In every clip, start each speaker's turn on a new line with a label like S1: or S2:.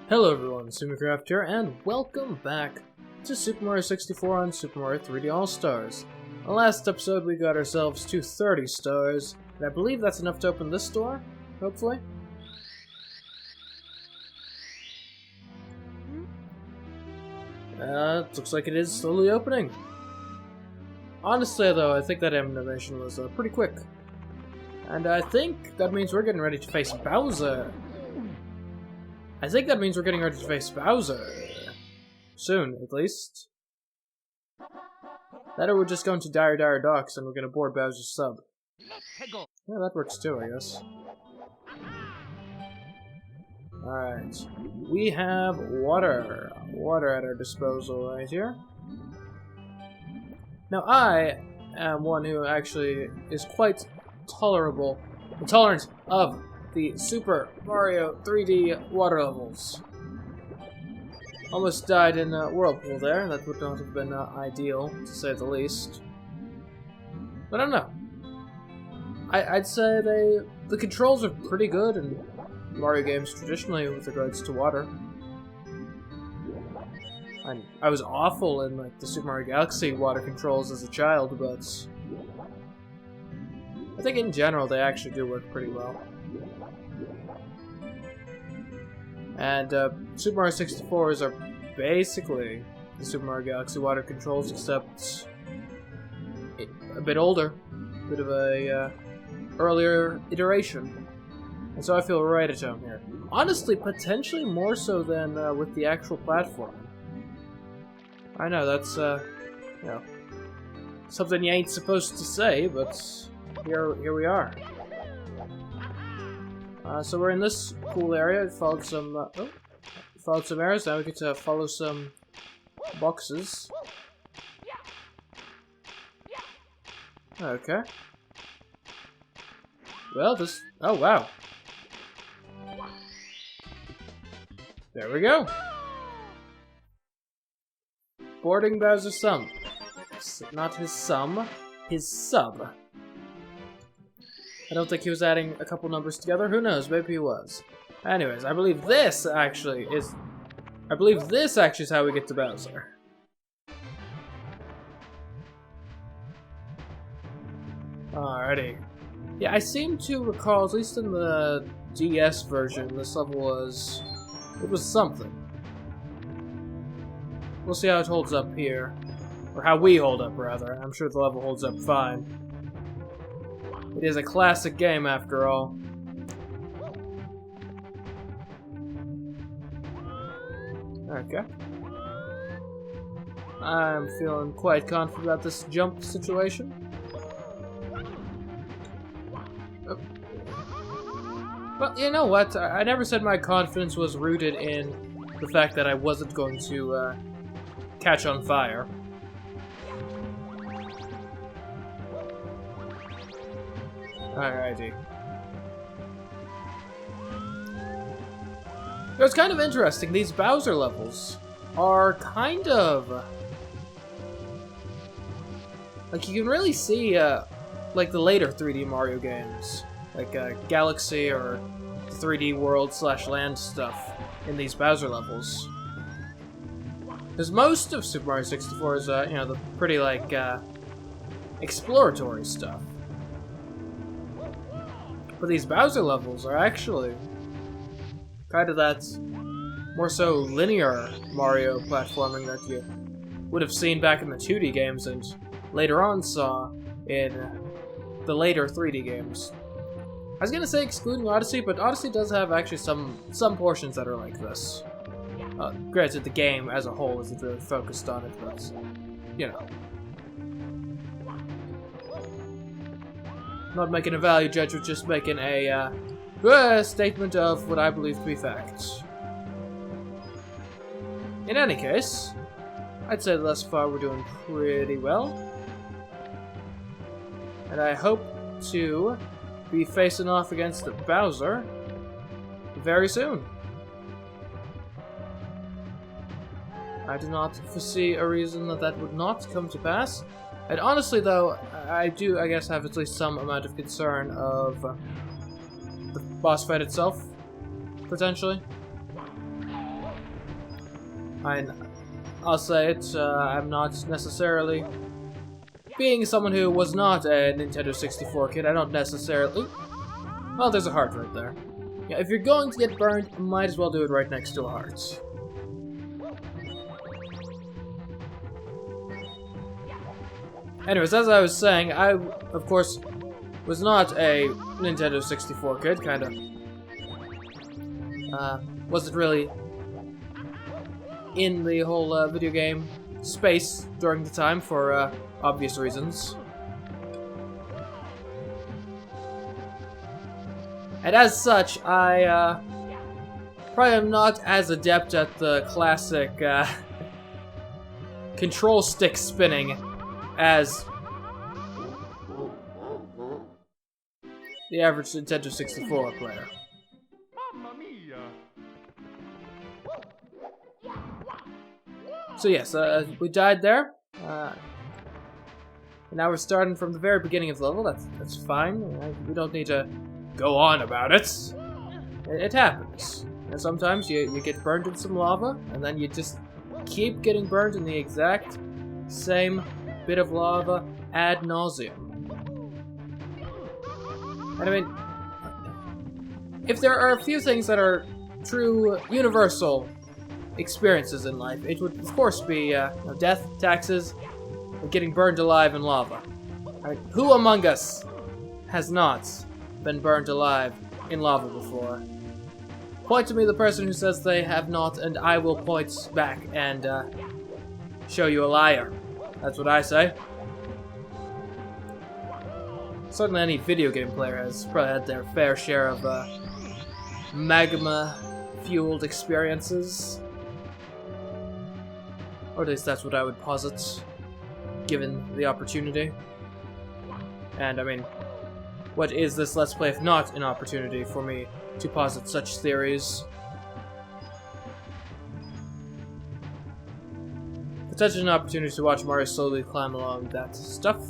S1: Hello everyone, Cmeecraft here, and welcome back to Super Mario 64 on Super Mario 3D All-Stars. In the last episode we got ourselves to 30 stars, and I believe that's enough to open this door, hopefully. Looks like it is slowly opening. Honestly though, I think that animation was pretty quick. And I think that means we're getting ready to face Bowser. Soon, at least. That or we're just going to Dire Docks and we're gonna board Bowser's sub. Yeah, that works too, I guess. Alright. We have water. Water at our disposal right here. Now I am one who actually is quite tolerant of the Super Mario 3D water levels. Almost died in a whirlpool there. That would not have been ideal, to say the least. But I don't know. I'd say the controls are pretty good in Mario games traditionally with regards to water. I was awful in like the Super Mario Galaxy water controls as a child, but I think in general they actually do work pretty well. And Super Mario 64s are basically the Super Mario Galaxy water controls, except a bit older, a bit of a earlier iteration. And so I feel right at home here. Honestly, potentially more so than with the actual platform. I know that's you know, something you ain't supposed to say, but here we are. So we're in this cool area. We followed some arrows. Now we get to follow some boxes. Okay. Well, this. Oh wow. There we go. Boarding Bowser's sub. Not his sum, his sub. I don't think he was adding a couple numbers together. Who knows? Maybe he was. Anyways, I believe this actually is how we get to Bowser. Alrighty. Yeah, I seem to recall, at least in the DS version, this level was something. We'll see how it holds up here. Or how we hold up, rather. I'm sure the level holds up fine. It is a classic game, after all. Okay. I'm feeling quite confident about this jump situation. Oh. Well, you know what? I never said my confidence was rooted in the fact that I wasn't going to catch on fire. Alrighty. It was kind of interesting. These Bowser levels are kind of like, you can really see like the later 3D Mario games, like Galaxy or 3D World / Land stuff in these Bowser levels. Because most of Super Mario 64 is you know, the pretty like exploratory stuff. But these Bowser levels are actually kind of that more so linear Mario platforming that you would have seen back in the 2D games and later on saw in the later 3D games. I was gonna say excluding Odyssey, but Odyssey does have actually some portions that are like this. Granted, the game as a whole isn't really focused on it, but you know. Not making a value judgment, just making a statement of what I believe to be facts. In any case, I'd say thus far we're doing pretty well. And I hope to be facing off against Bowser very soon. I do not foresee a reason that would not come to pass. And honestly, though, I do, I guess, have at least some amount of concern of the boss fight itself, potentially. I'll say it, I'm not necessarily... Being someone who was not a Nintendo 64 kid, I don't necessarily... Well, there's a heart right there. Yeah, if you're going to get burned, you might as well do it right next to a heart. Anyways, as I was saying, I, of course, was not a Nintendo 64 kid, kinda. Wasn't really in the whole video game space during the time for obvious reasons. And as such, I probably am not as adept at the classic control stick spinning as the average Nintendo 64 player. So yes, we died there. Now we're starting from the very beginning of the level. That's fine. We don't need to go on about it. It happens. And sometimes you get burned in some lava, and then you just keep getting burned in the exact same bit of lava ad nauseum. And I mean, if there are a few things that are true universal experiences in life, it would of course be death, taxes, and getting burned alive in lava. Right? Who among us has not been burned alive in lava before? Point to me the person who says they have not, and I will point back and show you a liar. That's what I say. Certainly any video game player has probably had their fair share of magma-fueled experiences. Or at least that's what I would posit, given the opportunity. And I mean, what is this Let's Play if not an opportunity for me to posit such theories? Potentially an opportunity to watch Mario slowly climb along that stuff.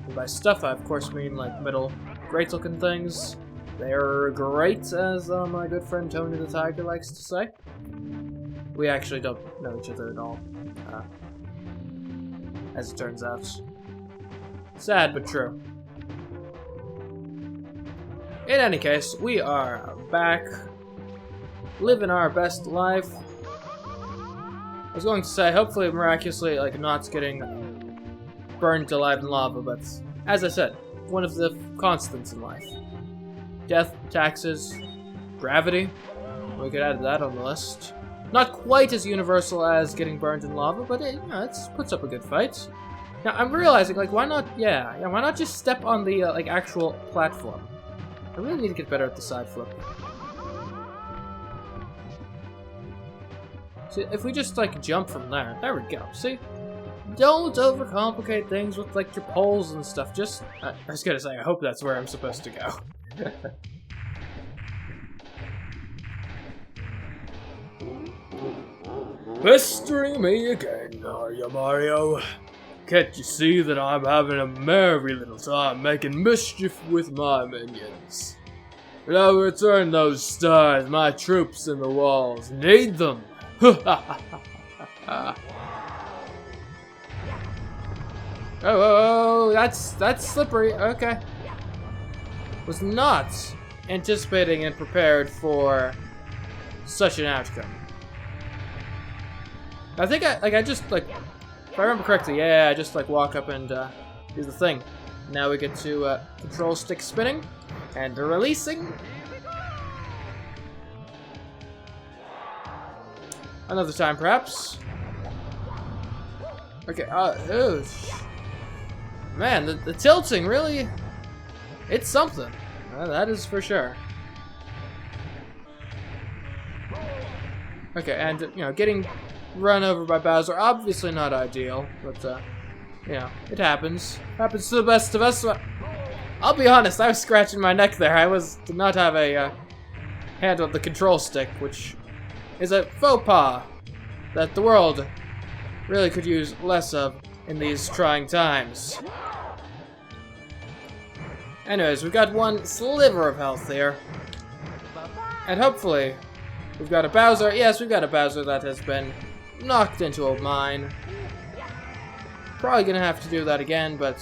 S1: And by stuff, I of course mean like metal, great-looking things. They're great, as my good friend Tony the Tiger likes to say. We actually don't know each other at all, as it turns out. Sad, but true. In any case, we are back, living our best life. I was going to say, hopefully miraculously, like, not getting burned alive in lava, but as I said, one of the constants in life. Death, taxes, gravity. We could add that on the list. Not quite as universal as getting burned in lava, but it, it puts up a good fight. Now, I'm realizing, like, why not, why not just step on the, like, actual platform? I really need to get better at the side flip. See, if we just, like, jump from there. There we go. See? Don't overcomplicate things with, like, your poles and stuff. Just, I was gonna say, I hope that's where I'm supposed to go. Pestering me again, are you, Mario? Can't you see that I'm having a merry little time making mischief with my minions? But I'll return those stars, my troops in the walls need them. Oh, that's slippery. Okay. Was not anticipating and prepared for such an outcome. I think I just, like, if I remember correctly, I just, like, walk up and do the thing. Now we get to control stick spinning and releasing. Another time, perhaps. Okay, man, the tilting really, it's something. That is for sure. Okay, and, you know, getting run over by Bowser, obviously not ideal, but, you know, it happens. Happens to the best of us. I'll be honest, I was scratching my neck there. Did not have a hand on the control stick, which is a faux pas that the world really could use less of in these trying times. Anyways, we've got one sliver of health here. And hopefully, we've got a Bowser. Yes, we've got a Bowser that has been knocked into a mine. Probably gonna have to do that again, but...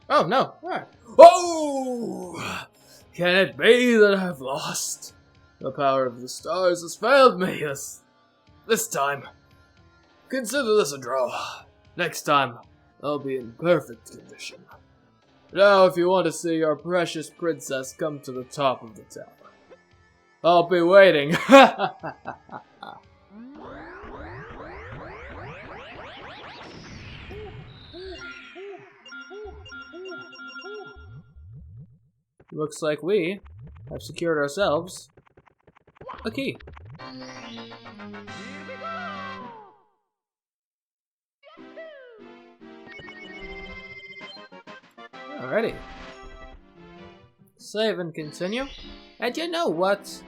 S1: Oh, no. Alright. Oh! Can it be that I've lost? The power of the stars has failed me this time. Consider this a draw. Next time, I'll be in perfect condition. Now, if you want to see your precious princess, come to the top of the tower. I'll be waiting. Looks like we have secured ourselves a key. Alrighty. Save and continue. And you know what?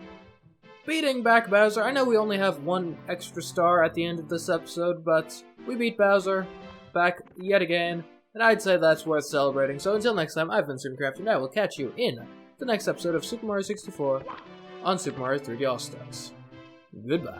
S1: Beating back Bowser, I know we only have one extra star at the end of this episode, but we beat Bowser back yet again, and I'd say that's worth celebrating. So until next time, I've been Cmeecraft, and I will catch you in the next episode of Super Mario 64 on Super Mario 3D All-Stars. Goodbye.